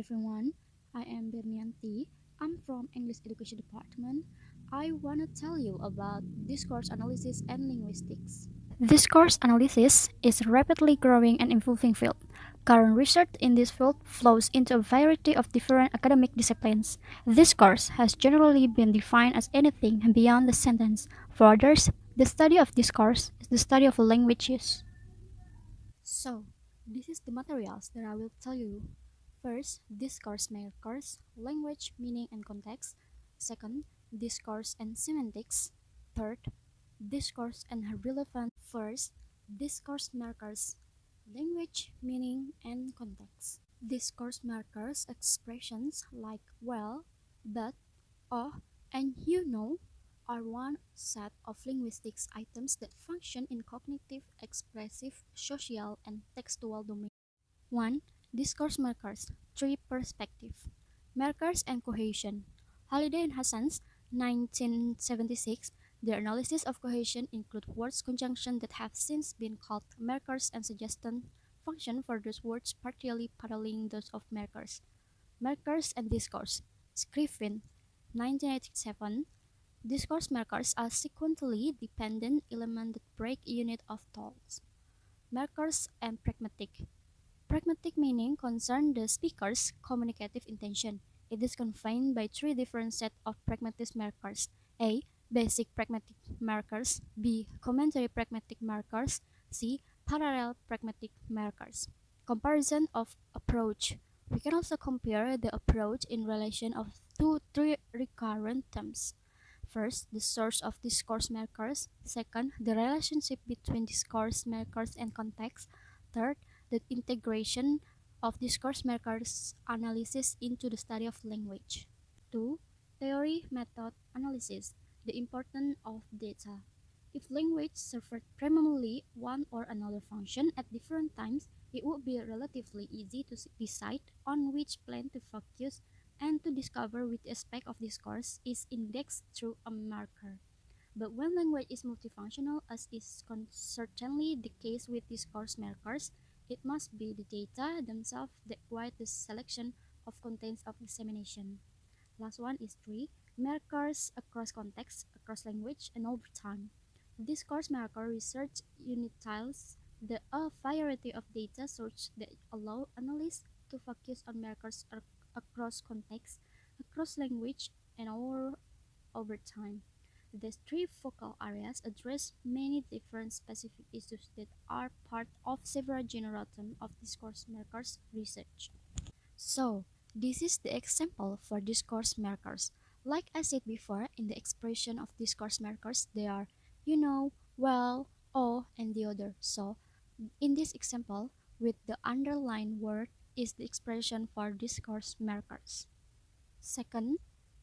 everyone, I am Bernianti. I'm from English Education Department. I want to tell you about discourse analysis and linguistics. Discourse analysis is a rapidly growing and evolving field. Current research in this field flows into a variety of different academic disciplines. Discourse has generally been defined as anything beyond the sentence. For others, the study of discourse is the study of language use. So, this is the materials that I will tell you. First, discourse markers, language, meaning, and context. Second, discourse and semantics. Third, discourse and relevance. First, discourse markers, language, meaning, and context. Discourse markers expressions like well, but, oh, and you know are one set of linguistics items that function in cognitive, expressive, social, and textual domains. 1. Discourse markers. 3. Perspective. Markers and cohesion. Halliday and Hassan's 1976. Their analysis of cohesion include words conjunction that have since been called markers and suggestion function for those words partially paralleling those of markers. Markers and discourse. Scriven 1987. Discourse markers are sequentially dependent elements that break unit of thoughts. Markers and pragmatic. Pragmatic meaning concerns the speaker's communicative intention. It is confined by three different sets of pragmatic markers. A. Basic pragmatic markers. B. Commentary pragmatic markers. C. Parallel pragmatic markers. Comparison of approach. We can also compare the approach in relation of three recurrent terms. First, the source of discourse markers. Second, the relationship between discourse markers and context. Third, the integration of discourse markers analysis into the study of language. 2. Theory method analysis. The importance of data. If language served primarily one or another function at different times, it would be relatively easy to decide on which plan to focus and to discover which aspect of discourse is indexed through a marker. But when language is multifunctional, as is certainly the case with discourse markers, it must be the data themselves that guide the selection of contents of examination. Last one is 3. Markers across context, across language, and over time. Discourse marker research utilize a variety of data sources that allow analysts to focus on markers across context, across language, and over time. These three focal areas address many different specific issues that are part of several general themes of discourse markers research. So, this is the example for discourse markers. Like I said before, in the expression of discourse markers, they are, well, oh, and the other. So, in this example, with the underlined word is the expression for discourse markers. Second,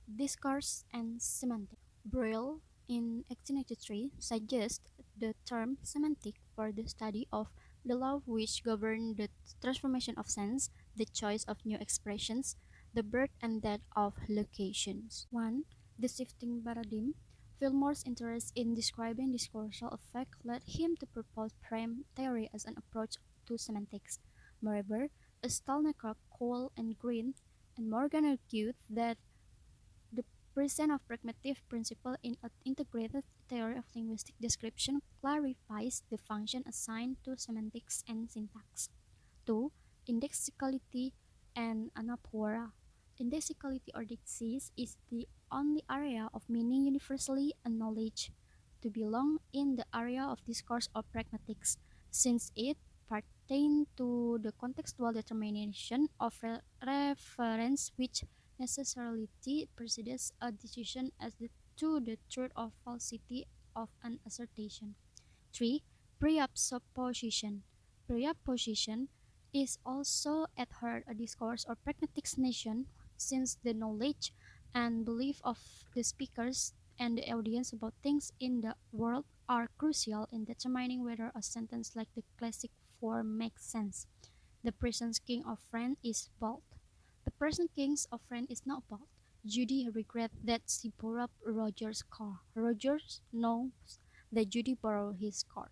discourse and semantic. Brill in 1883 suggests the term semantic for the study of the law which govern the transformation of sense, the choice of new expressions, the birth and death of locations. 1. The shifting paradigm. Fillmore's interest in describing discursive effect led him to propose frame theory as an approach to semantics. Moreover, Stalnaker, Cole, and Green and Morgan argued that the presence of pragmatic principle in an integrated theory of linguistic description clarifies the function assigned to semantics and syntax. 2. Indexicality and anaphora. Indexicality or dixis is the only area of meaning universally acknowledged to belong in the area of discourse or pragmatics, since it pertains to the contextual determination of reference which necessarily precedes a decision as to the truth or falsity of an assertion. 3. Presupposition. Presupposition is also at heart a discourse or pragmatic nation, since the knowledge and belief of the speakers and the audience about things in the world are crucial in determining whether a sentence like the classic form makes sense. The present king of France is bald. The present king of France is not bald. Judy regrets that she borrowed Roger's car. Roger knows that Judy borrowed his car.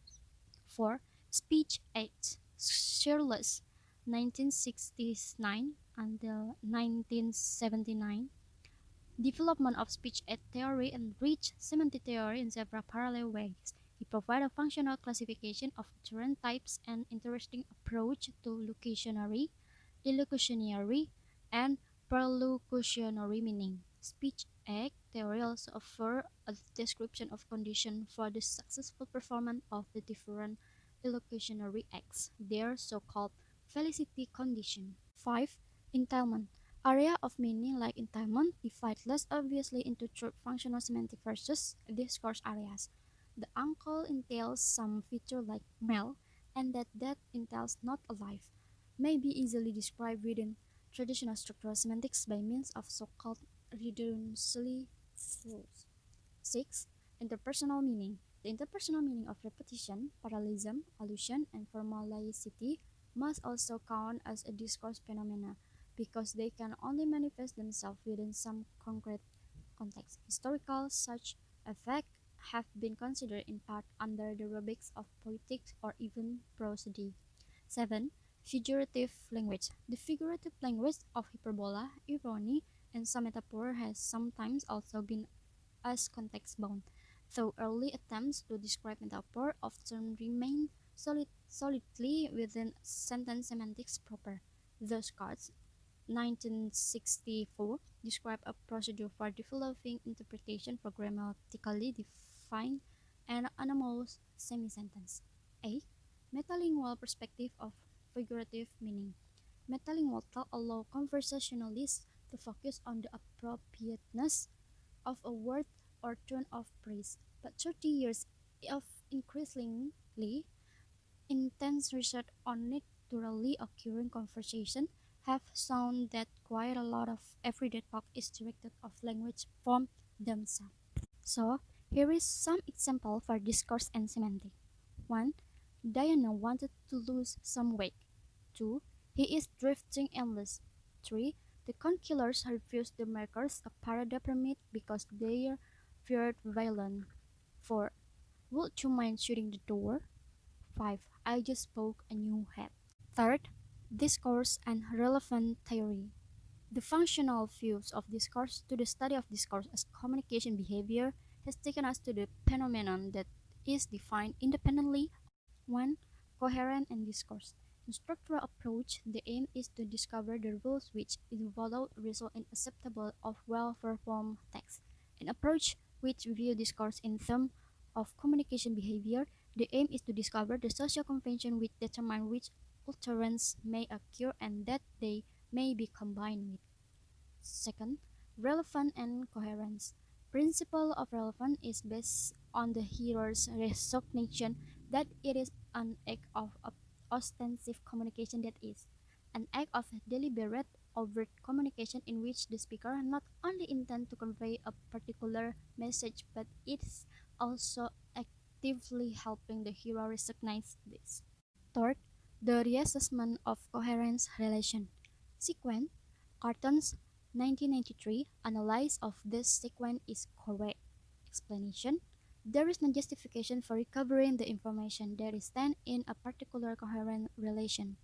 4. Speech aids. Shirless, 1969, until 1979. Development of speech aid theory enriched semantic theory in several parallel ways. It provided a functional classification of different types and interesting approach to locutionary, illocutionary, and perlocutionary meaning. Speech aid theory also offers a description of conditions for the successful performance of the different illocutionary acts, their so-called felicity condition. 5. Entailment. Area of meaning like entailment divide less obviously into truth functional semantic versus discourse areas. The uncle entails some feature like male, and that entails not alive, may be easily described within traditional structural semantics by means of so-called redundancy rules. 6. Interpersonal meaning. The interpersonal meaning of repetition, parallelism, allusion, and formality must also count as a discourse phenomena because they can only manifest themselves within some concrete context. Historical such effects have been considered in part under the rubrics of poetics or even prosody. 7. Figurative language. The figurative language of hyperbola, irony, and some metaphor has sometimes also been as context-bound, though early attempts to describe metaphor often remain solidly within sentence semantics proper. Thus, Cards, 1964, described a procedure for developing interpretation for grammatically defined and anomalous semi-sentence. 8. Metalingual perspective of figurative meaning. Metalingual thought allows conversationalists to focus on the appropriateness of a word or tone of praise, but 30 years of increasingly intense research on naturally occurring conversation have shown that quite a lot of everyday talk is directed of language from themselves. So, here is some example for discourse and semantic. 1. Diana wanted to lose some weight. 2. He is drifting endless. 3. The con-killers refused the makers a parada permit because they feared violence. 4. Would you mind shutting the door? 5. I just spoke a new head. Third, discourse and relevant theory. The functional views of discourse to the study of discourse as communication behavior has taken us to the phenomenon that is defined independently. 1. Coherent and discourse. In structural approach, the aim is to discover the rules which, if followed, result in acceptable of well-performed text. An approach which view discourse in terms of communication behavior, the aim is to discover the social convention which determine which utterance may occur and that they may be combined with. Second, relevance and coherence. Principle of relevance is based on the hearer's recognition that it is an act of ostensive communication, that is, an act of deliberate overt communication in which the speaker not only intends to convey a particular message but is also actively helping the hearer recognize this. Third, the reassessment of coherence relation. Sequence, Carton's 1993 analysis of this sequence is correct. Explanation: there is no justification for recovering the information that is stand in a particular coherent relation.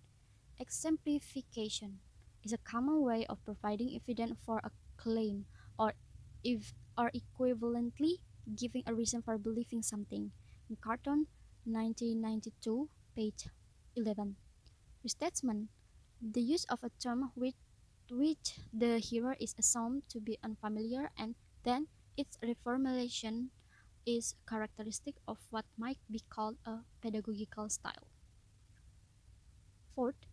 Exemplification is a common way of providing evidence for a claim or if or equivalently giving a reason for believing something. In Carton 1992, page 11. Restatement: the use of a term with which the hearer is assumed to be unfamiliar and then its reformulation is characteristic of what might be called a pedagogical style. Fourth,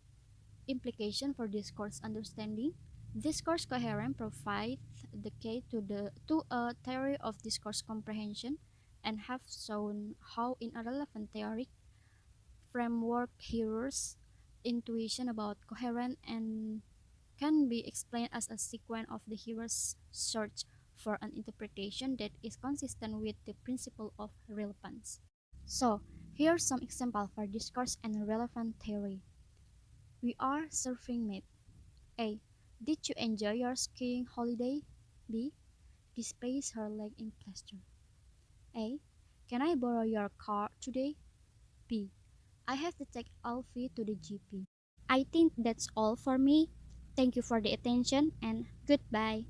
implication for discourse understanding. Discourse coherence provides the key to a theory of discourse comprehension and have shown how in a relevant theory framework hearers' intuition about coherence and can be explained as a sequence of the hearer's search for an interpretation that is consistent with the principle of relevance. So, here's some examples for discourse and relevant theory. We are surfing mate. A. Did you enjoy your skiing holiday? B. Displace her leg in plaster. A. Can I borrow your car today? B. I have to take Alfie to the GP. I think that's all for me. Thank you for the attention and goodbye.